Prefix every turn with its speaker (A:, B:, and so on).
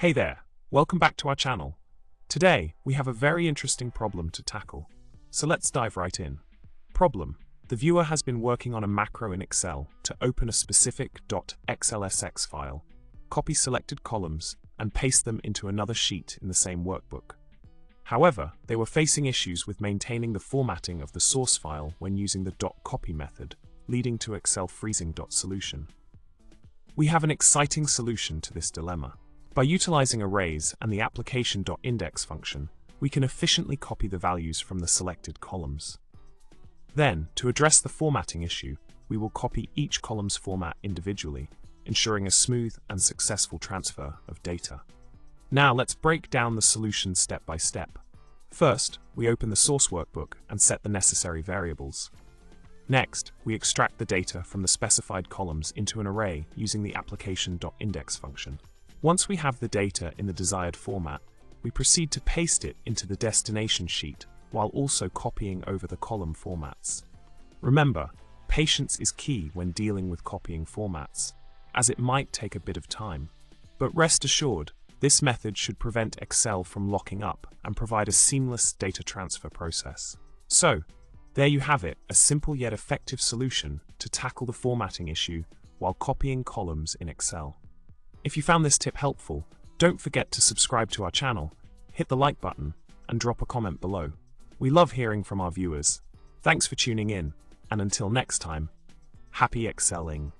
A: Hey there, welcome back to our channel. Today, we have a very interesting problem to tackle. So let's dive right in. Problem: the viewer has been working on a macro in Excel to open a specific .xlsx file, copy selected columns, and paste them into another sheet in the same workbook. However, they were facing issues with maintaining the formatting of the source file when using the .copy method, leading to Excel freezing. Solution. We have an exciting solution to this dilemma. By utilizing arrays and the application.index function, we can efficiently copy the values from the selected columns. Then, to address the formatting issue, we will copy each column's format individually, ensuring a smooth and successful transfer of data. Now let's break down the solution step by step. First, we open the source workbook and set the necessary variables. Next, we extract the data from the specified columns into an array using the application.index function. Once we have the data in the desired format, we proceed to paste it into the destination sheet while also copying over the column formats. Remember, patience is key when dealing with copying formats, as it might take a bit of time. But rest assured, this method should prevent Excel from locking up and provide a seamless data transfer process. So, there you have it, a simple yet effective solution to tackle the formatting issue while copying columns in Excel. If you found this tip helpful, don't forget to subscribe to our channel, hit the like button, and drop a comment below. We love hearing from our viewers. Thanks for tuning in, and until next time, happy Excelling!